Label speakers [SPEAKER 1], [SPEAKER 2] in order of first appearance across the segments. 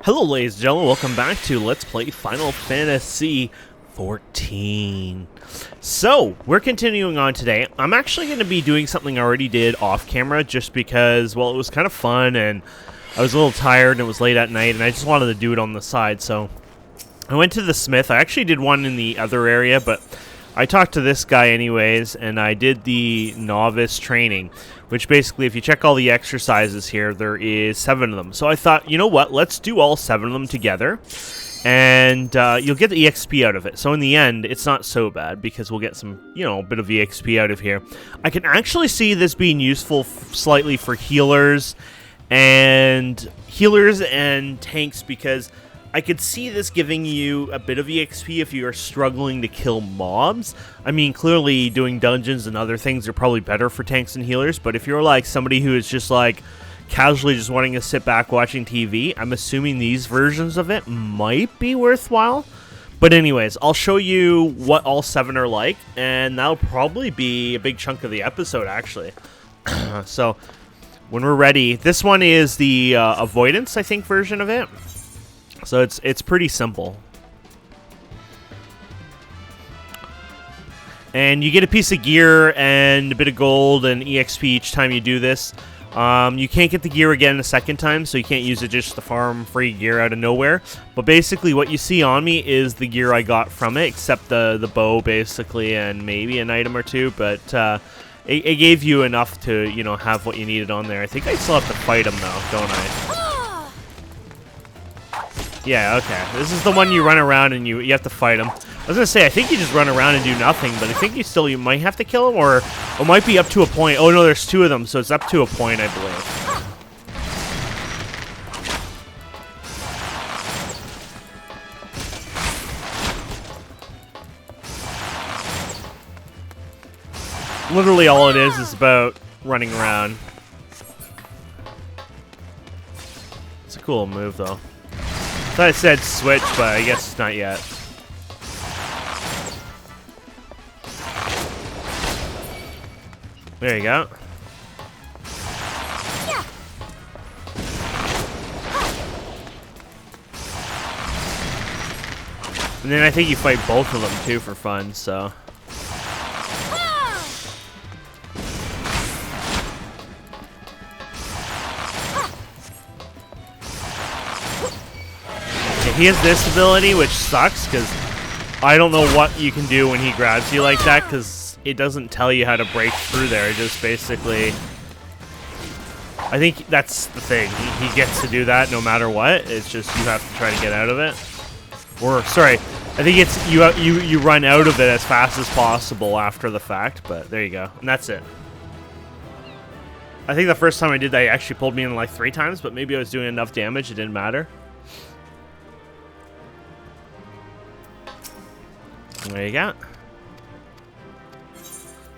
[SPEAKER 1] Hello ladies and gentlemen, welcome back to Let's Play Final Fantasy 14. So, we're continuing on today. I'm actually going to be doing something I already did off camera just because, well, it was kind of fun and I was a little tired and it was late at night and I just wanted to do it on the side. So, I went to the smith. I actually did one in the other area, but I talked to this guy anyways, and I did the Novice training, which basically, if you check all the exercises here, there is 7 of them. So I thought, you know what, let's do all 7 of them together, and you'll get the EXP out of it. So in the end, it's not so bad, because we'll get some, you know, a bit of EXP out of here. I can actually see this being useful slightly for healers and tanks, because I could see this giving you a bit of EXP if you are struggling to kill mobs. I mean, clearly doing dungeons and other things are probably better for tanks and healers, but if you're like somebody who is just like casually just wanting to sit back watching TV, I'm assuming these versions of it might be worthwhile. But anyways, I'll show you what all 7 are like, and that'll probably be a big chunk of the episode, actually. So, when we're ready, this one is the avoidance, I think, version of it. So it's pretty simple. And you get a piece of gear and a bit of gold and EXP each time you do this. You can't get the gear again a second time, so you can't use it just to farm free gear out of nowhere. But basically what you see on me is the gear I got from it, except the bow basically and maybe an item or two. But it gave you enough to, you know, have what you needed on there. I think I still have to fight him though, don't I? Yeah, okay. This is the one you run around and you have to fight him. I was gonna say, I think you just run around and do nothing, but I think you might have to kill him, or it might be up to a point. Oh no, there's 2 of them, so it's up to a point, I believe. Literally all it is about running around. It's a cool move, though. I thought it said switch, but I guess not yet. There you go. And then I think you fight both of them too for fun, so. He has this ability, which sucks, because I don't know what you can do when he grabs you like that, because it doesn't tell you how to break through there. It just basically... I think that's the thing. He gets to do that no matter what. It's just you have to try to get out of it. Or, sorry, I think it's you run out of it as fast as possible after the fact, but there you go. And that's it. I think the first time I did that, he actually pulled me in like 3 times, but maybe I was doing enough damage, it didn't matter. There you go.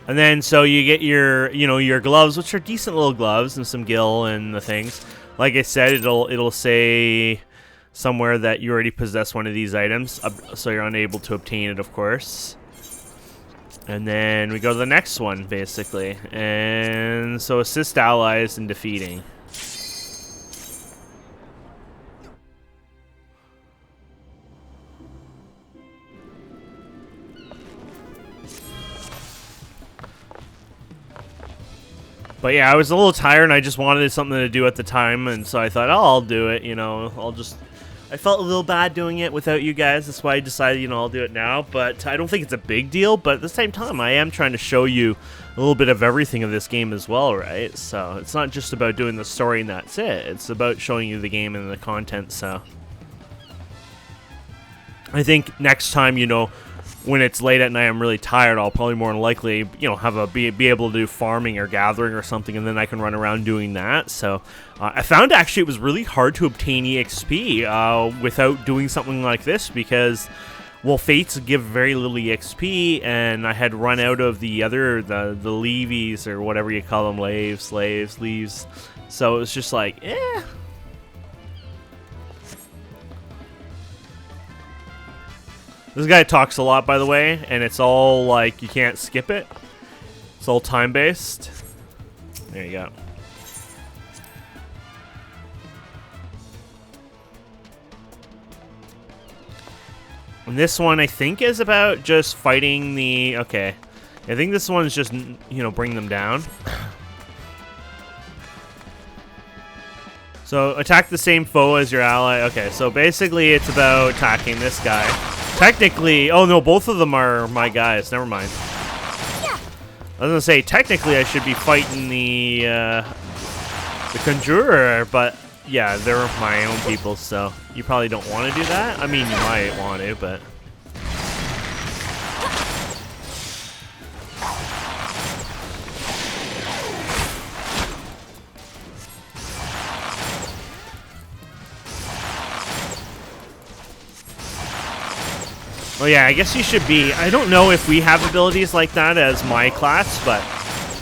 [SPEAKER 1] And then, so you get your, you know, your gloves, which are decent little gloves, and some gil and the things. Like I said, it'll say somewhere that you already possess one of these items, so you're unable to obtain it, of course. And then we go to the next one, basically. And so assist allies in defeating. But yeah, I was a little tired and I just wanted something to do at the time, and so I thought, oh, I'll do it, you know, I felt a little bad doing it without you guys, that's why I decided, you know, I'll do it now, but I don't think it's a big deal, but at the same time, I am trying to show you a little bit of everything of this game as well, right? So, it's not just about doing the story and that's it, it's about showing you the game and the content, so. I think next time, you know, when it's late at night, I'm really tired, I'll probably more than likely, you know, have be able to do farming or gathering or something, and then I can run around doing that. So I found actually it was really hard to obtain EXP without doing something like this, because, well, Fates give very little EXP, and I had run out of the levies, or whatever you call them, leaves. So it was just like, eh. This guy talks a lot, by the way, and it's all like, you can't skip it. It's all time-based. There you go. And this one, I think, is about just fighting the... Okay. I think this one's just, you know, bring them down. So, attack the same foe as your ally. Okay, so basically it's about attacking this guy. Technically... Oh, no, both of them are my guys. Never mind. I was gonna say, technically I should be fighting the Conjurer, but... Yeah, they're my own people, so you probably don't want to do that. I mean, you might want to, but... Oh yeah, I guess you should be... I don't know if we have abilities like that as my class, but...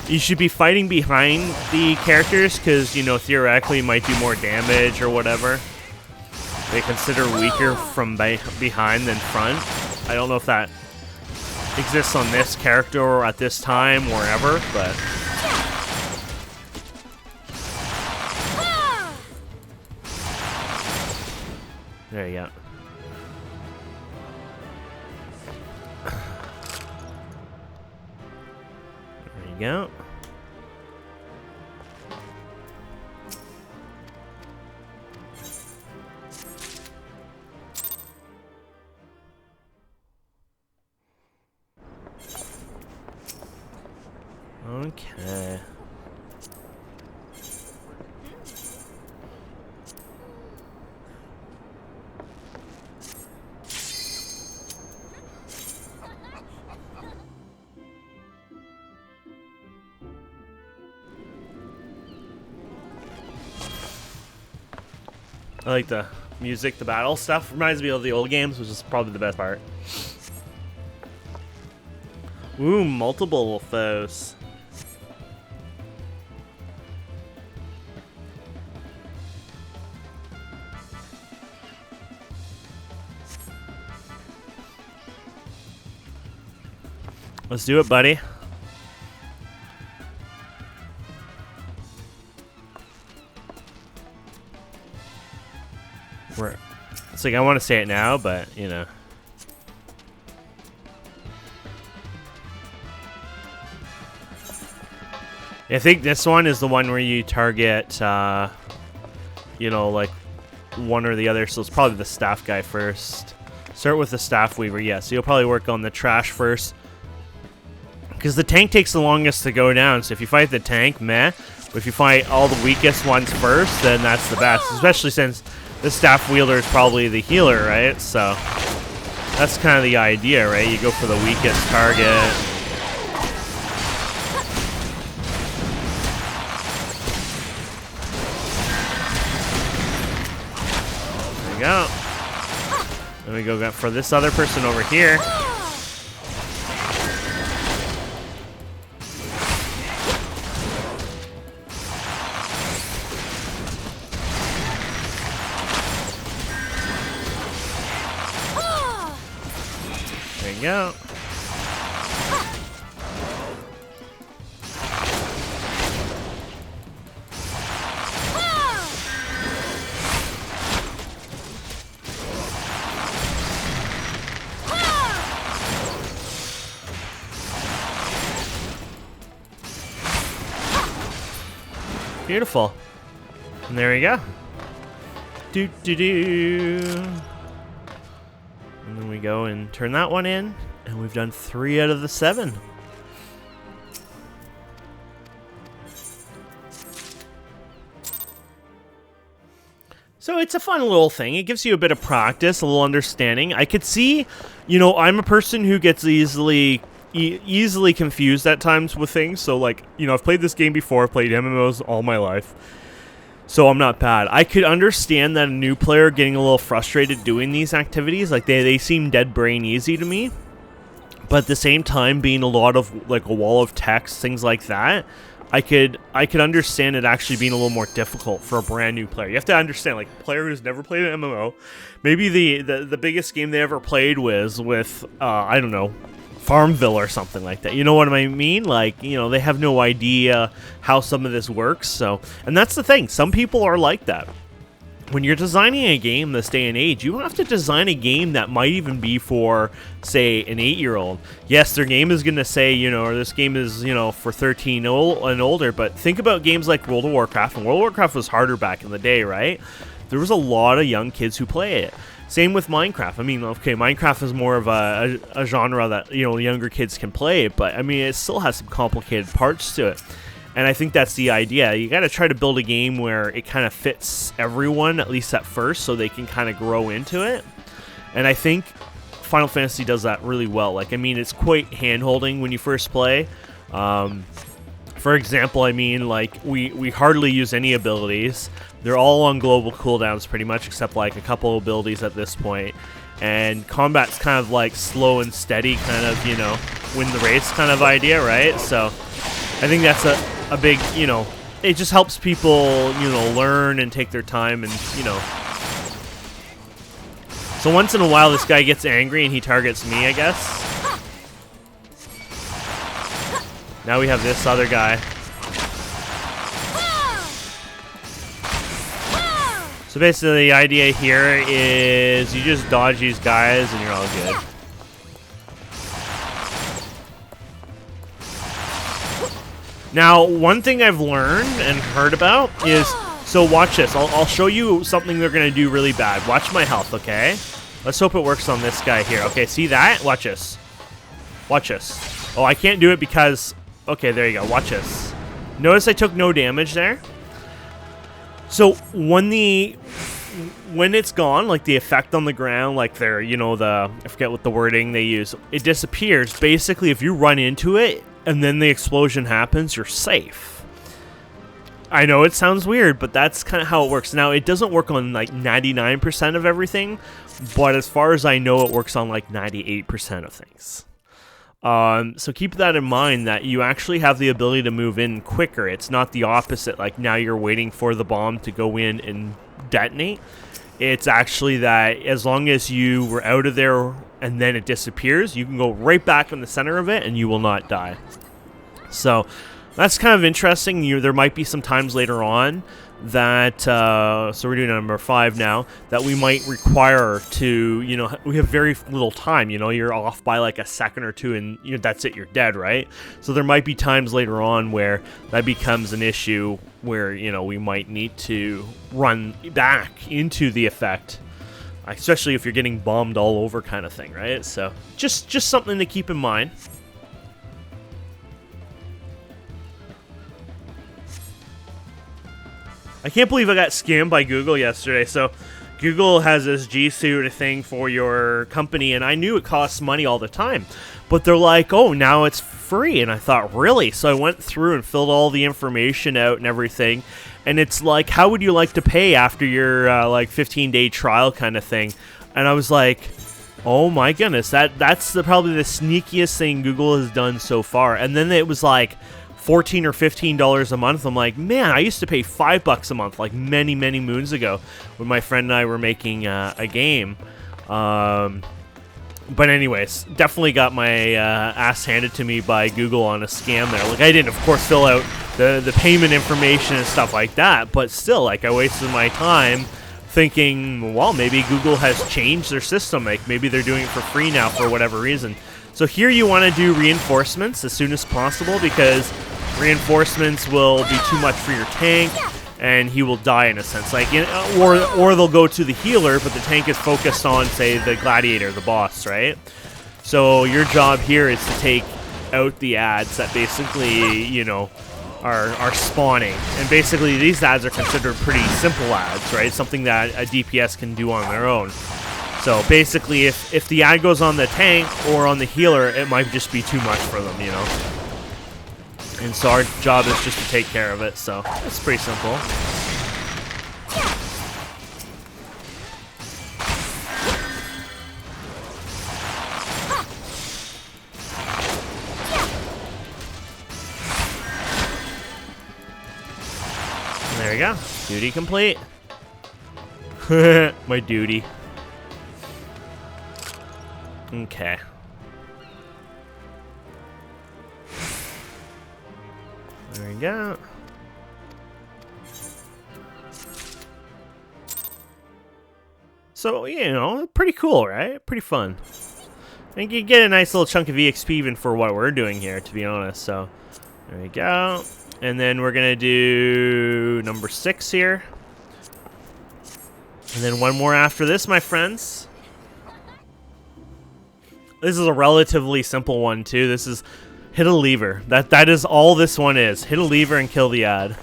[SPEAKER 1] You should be fighting behind the characters because, you know, theoretically might do more damage or whatever. They consider weaker from behind than front. I don't know if that exists on this character or at this time or ever, but... There you go. There you go. Okay. I like the music, the battle stuff. Reminds me of the old games, which is probably the best part. Ooh, multiple foes. Let's do it, buddy. It's like I want to say it now, but you know. I think this one is the one where you target, you know, like one or the other. So it's probably the staff guy first. Start with the staff weaver, yeah. So you'll probably work on the trash first. Because the tank takes the longest to go down. So if you fight the tank, meh. But if you fight all the weakest ones first, then that's the best. Especially since the staff wielder is probably the healer, right? So that's kind of the idea, right? You go for the weakest target. There we go. Then we go for this other person over here. There you go. Beautiful. And there we go. Do do do. And then we go and turn that one in, and we've done 3 out of the 7. So it's a fun little thing. It gives you a bit of practice, a little understanding. I could see, you know, I'm a person who gets easily confused at times with things. So, like, you know, I've played this game before. I've played MMOs all my life. So I'm not bad. I could understand that a new player getting a little frustrated doing these activities. Like, they seem dead brain easy to me. But at the same time, being a lot of, like, a wall of text, things like that, I could understand it actually being a little more difficult for a brand new player. You have to understand, like, a player who's never played an MMO, maybe the biggest game they ever played was with, I don't know, Farmville or something like that. You know what I mean? Like, you know, they have no idea how some of this works. So, and that's the thing. Some people are like that. when you're designing a game this day and age, you have to design a game that might even be for, say, an 8-year-old. Yes, their game is going to say, you know, or this game is, you know, for 13 and older, but think about games like World of Warcraft, and World of Warcraft was harder back in the day, right? There was a lot of young kids who play it. Same with Minecraft. I mean, okay, Minecraft is more of a genre that, you know, younger kids can play, but, I mean, it still has some complicated parts to it. And I think that's the idea. You got to try to build a game where it kind of fits everyone, at least at first, so they can kind of grow into it. And I think Final Fantasy does that really well. Like, I mean, it's quite hand-holding when you first play. For example, I mean, like, we hardly use any abilities. They're all on global cooldowns pretty much, except like a couple of abilities at this point. And combat's kind of like slow and steady, kind of, you know, win the race kind of idea, right? So I think that's a big, you know, it just helps people, you know, learn and take their time and, you know. So once in a while this guy gets angry and he targets me, I guess. Now we have this other guy. So basically the idea here is you just dodge these guys and you're all good. Now, one thing I've learned and heard about is, so watch this. I'll show you something they're going to do really bad. Watch my health, okay? Let's hope it works on this guy here. Okay, see that? Watch this. Watch this. Oh, I can't do it because... Okay, there you go. Watch this. Notice I took no damage there. So, when it's gone, like the effect on the ground, like their, you know, I forget what the wording they use, it disappears. Basically, if you run into it, and then the explosion happens, you're safe. I know it sounds weird, but that's kind of how it works. Now, it doesn't work on like 99% of everything, but as far as I know, it works on like 98% of things. So keep that in mind, that you actually have the ability to move in quicker. It's not the opposite, like now you're waiting for the bomb to go in and detonate. It's actually that as long as you were out of there and then it disappears, you can go right back in the center of it and you will not die. So that's kind of interesting. There might be some times later on that, so we're doing number 5 now, that we might require to, you know, we have very little time, you know, you're off by like a second or two and that's it, you're dead, right? So there might be times later on where that becomes an issue where, you know, we might need to run back into the effect, especially if you're getting bombed all over kind of thing, right? So just something to keep in mind. I can't believe I got scammed by Google yesterday. So Google has this G Suite thing for your company, and I knew it costs money all the time. But they're like, oh, now it's free. And I thought, really? So I went through and filled all the information out and everything. And it's like, how would you like to pay after your like 15-day trial kind of thing? And I was like, oh my goodness, that's probably the sneakiest thing Google has done so far. And then it was like $14 or $15 a month. I'm like, man, I used to pay $5 a month like many moons ago when my friend and I were making a game. But anyways, definitely got my ass handed to me by Google on a scam there. Like, I didn't, of course, fill out the payment information and stuff like that, but still, like, I wasted my time thinking, well, maybe Google has changed their system. Like, maybe they're doing it for free now for whatever reason. So here you want to do reinforcements as soon as possible, because reinforcements will be too much for your tank, and he will die in a sense. Like, or they'll go to the healer, but the tank is focused on, say, the gladiator, the boss, right? So your job here is to take out the ads that basically, you know, are spawning. And basically these ads are considered pretty simple ads, right? Something that a DPS can do on their own. So basically, if the ad goes on the tank or on the healer, it might just be too much for them, you know? And so our job is just to take care of it, so it's pretty simple. And there we go. Duty complete. My duty. Okay. There we go. So, you know, pretty cool, right? Pretty fun. And you get a nice little chunk of EXP even for what we're doing here, to be honest. So, there we go. And then we're going to do number 6 here. And then one more after this, my friends. This is a relatively simple one, too. This is hit a lever. That is all this one is. Hit a lever and kill the ad.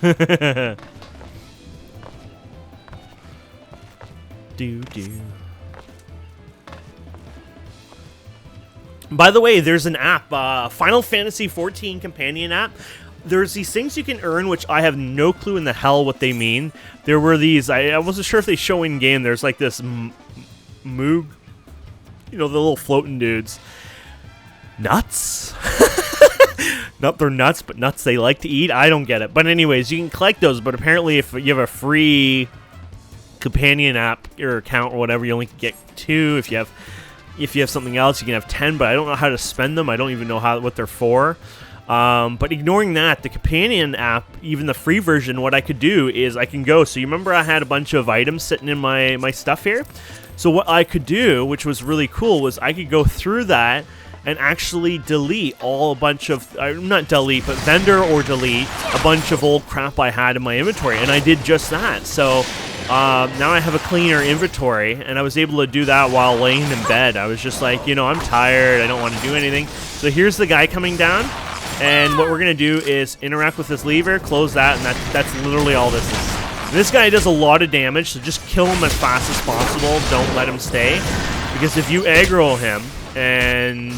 [SPEAKER 1] By the way, there's an app, Final Fantasy XIV companion app. There's these things you can earn, which I have no clue in the hell what they mean. There were these, I wasn't sure if they show in game. There's like this Moog, you know, the little floating dudes. Nuts? Not they're nuts, but nuts they like to eat. I don't get it. But anyways, you can collect those. But apparently, if you have a free companion app or account or whatever, you only get 2. If you have something else, you can have 10. But I don't know how to spend them. I don't even know what they're for. But ignoring that, the companion app, even the free version, what I could do is I can go. So you remember I had a bunch of items sitting in my stuff here. So what I could do, which was really cool, was I could go through that and actually delete a bunch of, not delete, but vendor or delete a bunch of old crap I had in my inventory. And I did just that. So now I have a cleaner inventory, and I was able to do that while laying in bed. I was just like, you know, I'm tired. I don't want to do anything. So here's the guy coming down. And what we're going to do is interact with this lever, close that, and that's literally all this is. This guy does a lot of damage, so just kill him as fast as possible. Don't let him stay. Because if you aggro him and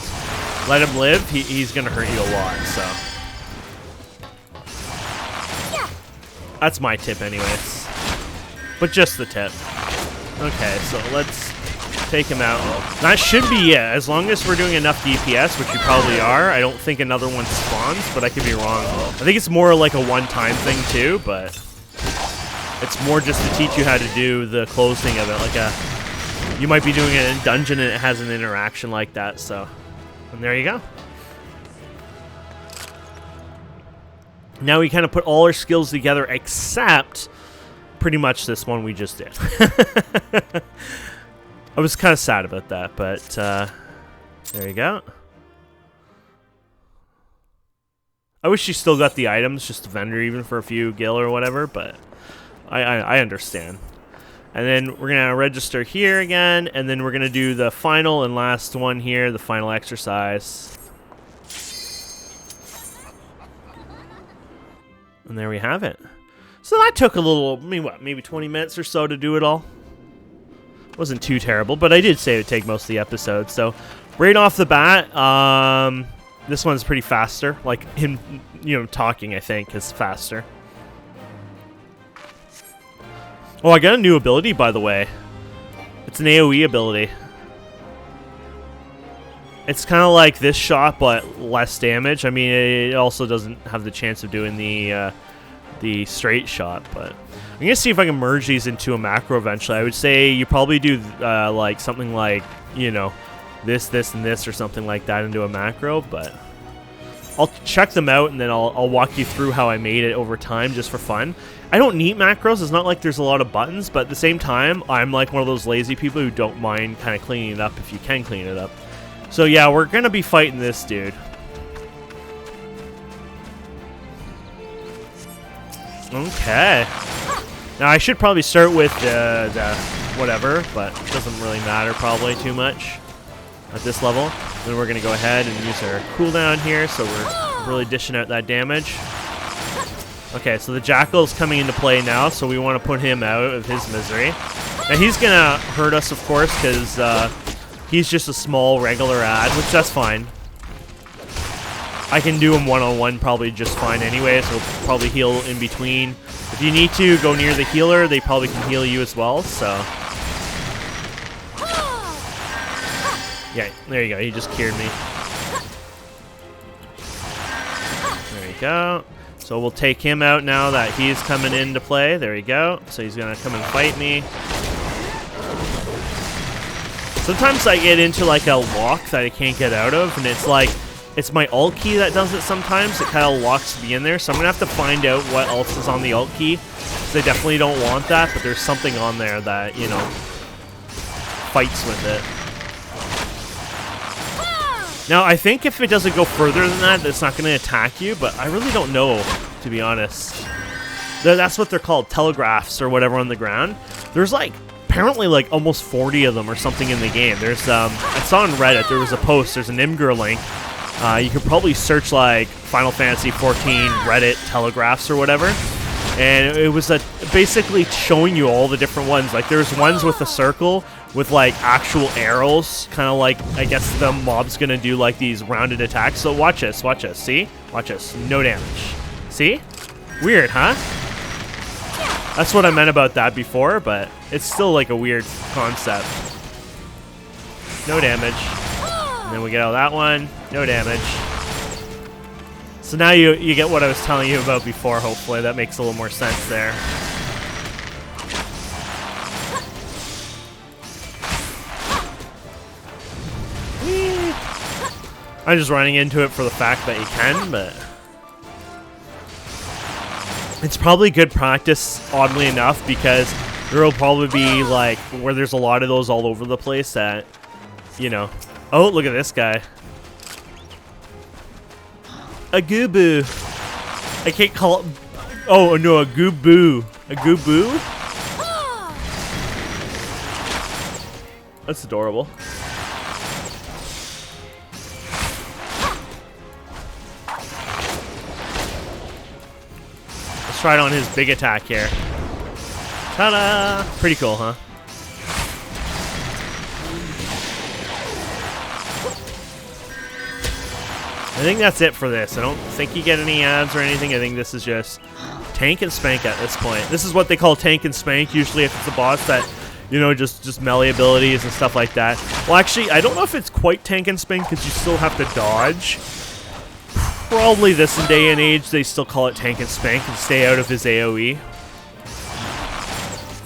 [SPEAKER 1] let him live, he's going to hurt you a lot. So that's my tip anyways. But just the tip. Okay, so let's take him out. That should be it. As long as we're doing enough DPS, which you probably are. I don't think another one spawns, but I could be wrong. I think it's more like a one-time thing too, but it's more just to teach you how to do the closing of it. Like you might be doing it in a dungeon and it has an interaction like that. So, and there you go. Now we kind of put all our skills together, except pretty much this one we just did. I was kind of sad about that, but there you go. I wish you still got the items, just a vendor even for a few gil or whatever, but I understand. And then we're going to register here again, and then we're going to do the final and last one here, the final exercise. And there we have it. So that took a little, maybe 20 minutes or so to do it all. Wasn't too terrible, but I did say it would take most of the episode. So right off the bat, this one's pretty faster. Like him, you know, talking, I think, is faster. Oh, I got a new ability, by the way. It's an AoE ability. It's kind of like this shot, but less damage. I mean, it also doesn't have the chance of doing the straight shot, but I'm gonna see if I can merge these into a macro eventually. I would say you probably do like something like, you know, this, and this, or something like that into a macro, but I'll check them out and then I'll walk you through how I made it over time just for fun. I don't need macros. It's not like there's a lot of buttons, but at the same time, I'm like one of those lazy people who don't mind kind of cleaning it up if you can clean it up. So yeah, we're gonna be fighting this dude. Okay. Now I should probably start with the whatever, but it doesn't really matter probably too much at this level. Then we're gonna go ahead and use our cooldown here, so we're really dishing out that damage. Okay, so the Jackal's coming into play now, so we want to put him out of his misery. Now he's gonna hurt us, of course, because he's just a small regular ad, which that's fine. I can do him one-on-one probably just fine anyway, so we'll probably heal in between. If you need to go near the healer, they probably can heal you as well, so. Yeah, there you go, he just cured me. There you go. So we'll take him out now that he's coming into play. There you go. So he's gonna come and fight me. Sometimes I get into like a lock that I can't get out of, and it's like, it's my alt key that does it sometimes. It kind of locks me in there, so I'm gonna have to find out what else is on the alt key, because I definitely don't want that, but there's something on there that, you know, fights with it. Now, I think if it doesn't go further than that, it's not going to attack you, but I really don't know, to be honest. That's what they're called, telegraphs or whatever on the ground. There's like, apparently like almost 40 of them or something in the game. There's, I saw on Reddit, there was a post, there's an Imgur link. You could probably search like Final Fantasy 14 Reddit telegraphs or whatever. And it was basically showing you all the different ones. Like there's ones with a circle with like actual arrows, kind of like, I guess the mob's gonna do like these rounded attacks. So watch this, see? Watch this, no damage. See? Weird, huh? That's what I meant about that before, but it's still like a weird concept. No damage. And then we get out of that one, no damage. So now you get what I was telling you about before, hopefully. That makes a little more sense there. I'm just running into it for the fact that you can, but it's probably good practice, oddly enough, because there will probably be, like, where there's a lot of those all over the place that, you know. Oh, look at this guy. A gooboo. I can't call it. Oh, no, a gooboo. A gooboo? That's adorable. Let's try it on his big attack here. Ta-da! Pretty cool, huh? I think that's it for this. I don't think you get any ads or anything. I think this is just tank and spank at this point. This is what they call tank and spank, usually if it's a boss that, you know, just melee abilities and stuff like that. Well, actually, I don't know if it's quite tank and spank because you still have to dodge. Probably this day and age, they still call it tank and spank and stay out of his AoE.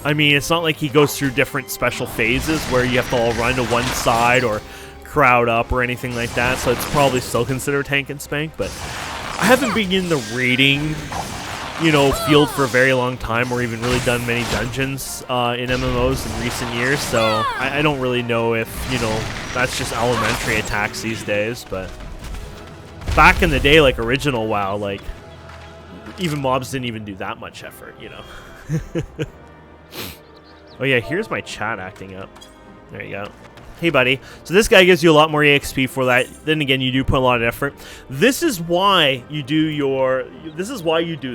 [SPEAKER 1] I mean, it's not like he goes through different special phases where you have to all run to one side or crowd up or anything like that, so it's probably still considered tank and spank, but I haven't been in the raiding, you know, field for a very long time or even really done many dungeons in MMOs in recent years, so I don't really know if, you know, that's just elementary attacks these days, but back in the day, like original WoW, like, even mobs didn't even do that much effort, you know. Oh yeah, here's my chat acting up. There you go. Hey buddy, so this guy gives you a lot more EXP for that. Then again, you do put a lot of effort. This is why you do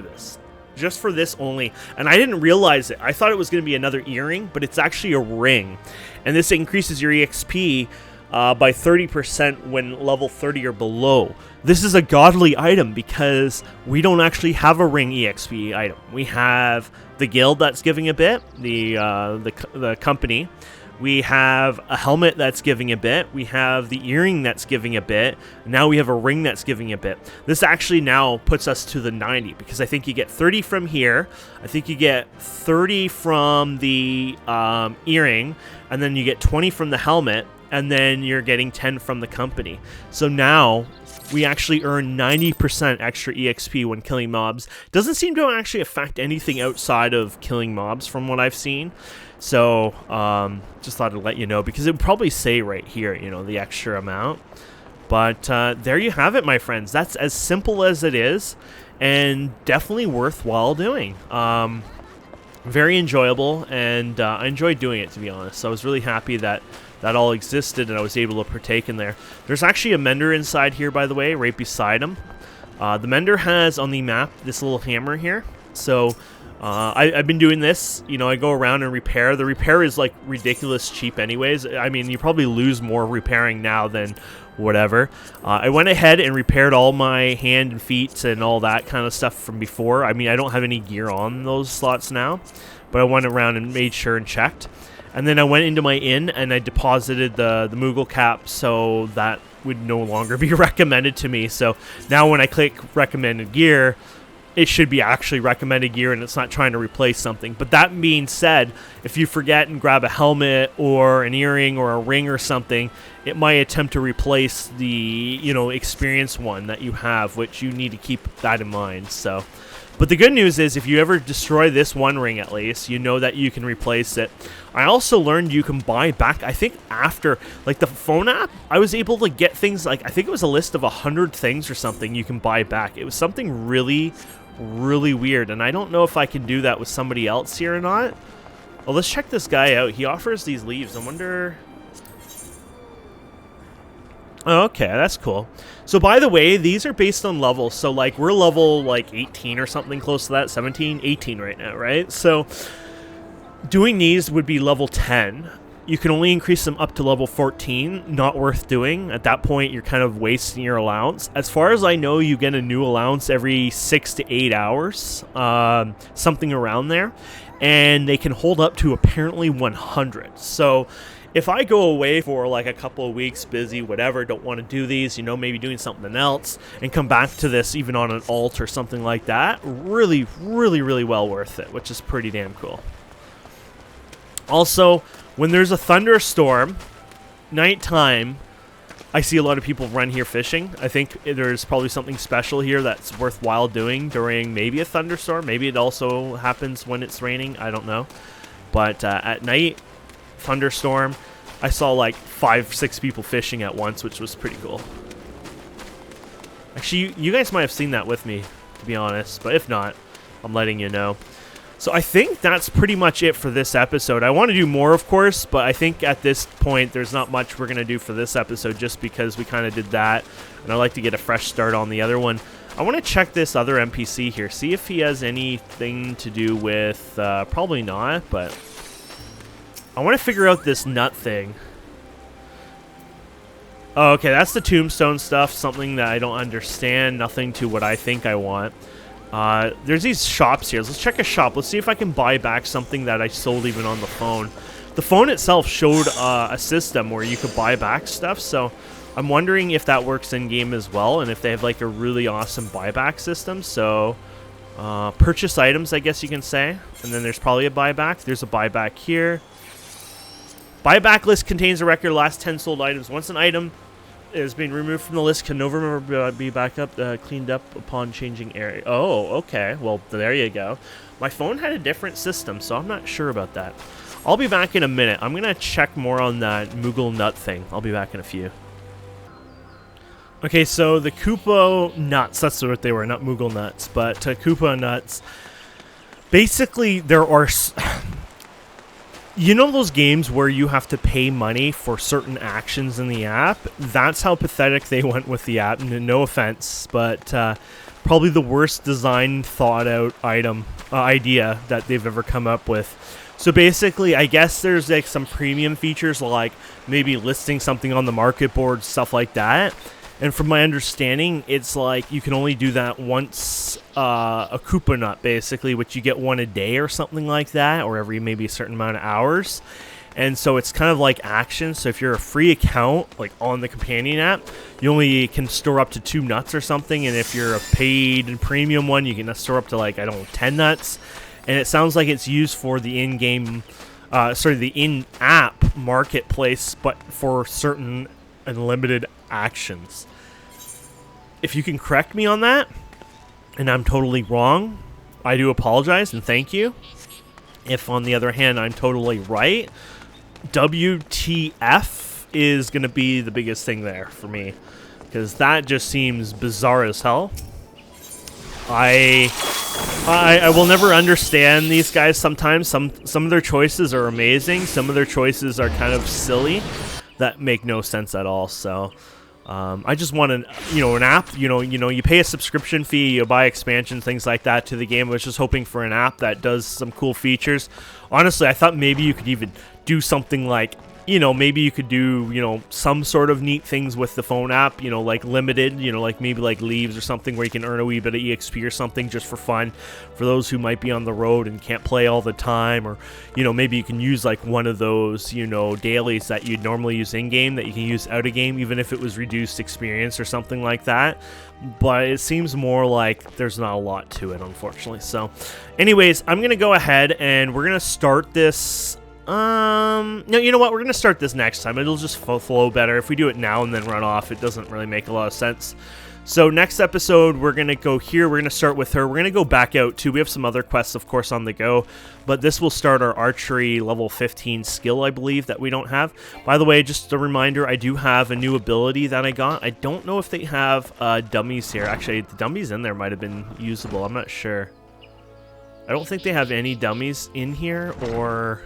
[SPEAKER 1] this. Just for this only. And I didn't realize it. I thought it was going to be another earring, but it's actually a ring. And this increases your EXP by 30% when level 30 or below. This is a godly item because we don't actually have a ring EXP item. We have the guild that's giving a bit, the company. We have a helmet that's giving a bit. We have the earring that's giving a bit. Now we have a ring that's giving a bit. This actually now puts us to the 90 because I think you get 30 from here. I think you get 30 from the earring, and then you get 20 from the helmet, and then you're getting 10 from the company. So now we actually earn 90% extra EXP when killing mobs. Doesn't seem to actually affect anything outside of killing mobs from what I've seen. So, just thought I'd let you know, because it would probably say right here, you know, the extra amount. But there you have it, my friends. That's as simple as it is, and definitely worthwhile doing. Very enjoyable, and I enjoyed doing it, to be honest. So I was really happy that that all existed and I was able to partake in there. There's actually a mender inside here, by the way, right beside him. The mender has on the map this little hammer here. So I've been doing this, you know, I go around and repair. The repair is like ridiculous cheap anyways. I mean, you probably lose more repairing now than whatever. I went ahead and repaired all my hand and feet and all that kind of stuff from before. I mean, I don't have any gear on those slots now, but I went around and made sure and checked. And then I went into my inn and I deposited the Moogle cap, so that would no longer be recommended to me. So now when I click recommended gear, it should be actually recommended gear and it's not trying to replace something. But that being said, if you forget and grab a helmet or an earring or a ring or something, it might attempt to replace the, you know, experience one that you have, which you need to keep that in mind. So But the good news is if you ever destroy this one ring at least, you know that you can replace it. I also learned you can buy back, I think after, like the phone app, I was able to get things like, I think it was a list of 100 things or something you can buy back. It was something really, really weird, and I don't know if I can do that with somebody else here or not. Well, let's check this guy out. He offers these leaves. I wonder... Oh, okay, that's cool. So, by the way, these are based on levels. So, like, we're level, like, 18 or something close to that. 17, 18 right now, right? So, doing these would be level 10. You can only increase them up to level 14. Not worth doing. At that point, you're kind of wasting your allowance. As far as I know, you get a new allowance every 6 to 8 hours. Something around there. And they can hold up to apparently 100. So... if I go away for like a couple of weeks, busy, whatever, don't want to do these, you know, maybe doing something else, and come back to this even on an alt or something like that, really, really, really well worth it, which is pretty damn cool. Also, when there's a thunderstorm, nighttime, I see a lot of people run here fishing. I think there's probably something special here that's worthwhile doing during maybe a thunderstorm. Maybe it also happens when it's raining. I don't know. But at night... thunderstorm, I saw like 5-6 people fishing at once, which was pretty cool. Actually, you guys might have seen that with me, to be honest, but if not, I'm letting you know. So I think that's pretty much it for this episode. I want to do more, of course, but I think at this point there's not much we're going to do for this episode just because we kind of did that, and I like to get a fresh start on the other one. I want to check this other NPC here, see if he has anything to do with, probably not, but... I want to figure out this nut thing. Oh, okay, that's the tombstone stuff. Something that I don't understand. Nothing to what I think I want. There's these shops here. Let's check a shop. Let's see if I can buy back something that I sold even on the phone. The phone itself showed a system where you could buy back stuff, so I'm wondering if that works in-game as well, and if they have like a really awesome buyback system. So, purchase items, I guess you can say. And then there's probably a buyback. There's a buyback here. Buyback list contains a record of the last 10 sold items. Once an item is being removed from the list, can no longer be back up, cleaned up upon changing area. Oh, okay. Well, there you go. My phone had a different system, so I'm not sure about that. I'll be back in a minute. I'm going to check more on that Moogle nut thing. I'll be back in a few. Okay, so the Koopa nuts, that's what they were, not Moogle nuts, but Koopa nuts. Basically, there are... You know those games where you have to pay money for certain actions in the app? That's how pathetic they went with the app. No offense, but probably the worst design, thought-out idea that they've ever come up with. So basically, I guess there's like some premium features, like maybe listing something on the market board, stuff like that. And from my understanding, it's like you can only do that once a Koopa nut, basically, which you get one a day or something like that, or every maybe a certain amount of hours. And so it's kind of like action. So if you're a free account, like on the companion app, you only can store up to 2 nuts or something. And if you're a paid and premium one, you can store up to like, I don't know, 10 nuts. And it sounds like it's used for the in-game, the in-app marketplace, but for certain unlimited actions. If you can correct me on that, and I'm totally wrong, I do apologize and thank you. If, on the other hand, I'm totally right, WTF is going to be the biggest thing there for me, because that just seems bizarre as hell. I will never understand these guys sometimes. Some of their choices are amazing. Some of their choices are kind of silly that make no sense at all. So I just want an app, you pay a subscription fee, you buy expansions, things like that to the game. I was just hoping for an app that does some cool features. Honestly, I thought maybe you could even do something like, maybe you could do, some sort of neat things with the phone app, like limited, like maybe like leaves or something where you can earn a wee bit of EXP or something just for fun for those who might be on the road and can't play all the time. Or, maybe you can use like one of those, dailies that you'd normally use in-game that you can use out-of-game, even if it was reduced experience or something like that. But it seems more like there's not a lot to it, unfortunately. So, anyways, I'm going to go ahead and we're going to start this... No, you know what? We're going to start this next time. It'll just flow better. If we do it now and then run off, it doesn't really make a lot of sense. So next episode, we're going to go here. We're going to start with her. We're going to go back out, too. We have some other quests, of course, on the go. But this will start our archery level 15 skill, I believe, that we don't have. By the way, just a reminder, I do have a new ability that I got. I don't know if they have dummies here. Actually, the dummies in there might have been usable. I'm not sure. I don't think they have any dummies in here, or...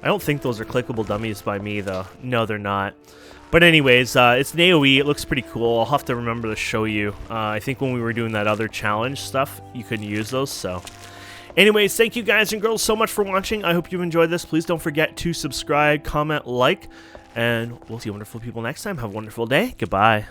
[SPEAKER 1] I don't think those are clickable dummies by me, though. No, they're not. But anyways, it's an AoE. It looks pretty cool. I'll have to remember to show you. I think when we were doing that other challenge stuff, you couldn't use those, so... Anyways, thank you guys and girls so much for watching. I hope you've enjoyed this. Please don't forget to subscribe, comment, like, and we'll see you wonderful people next time. Have a wonderful day. Goodbye.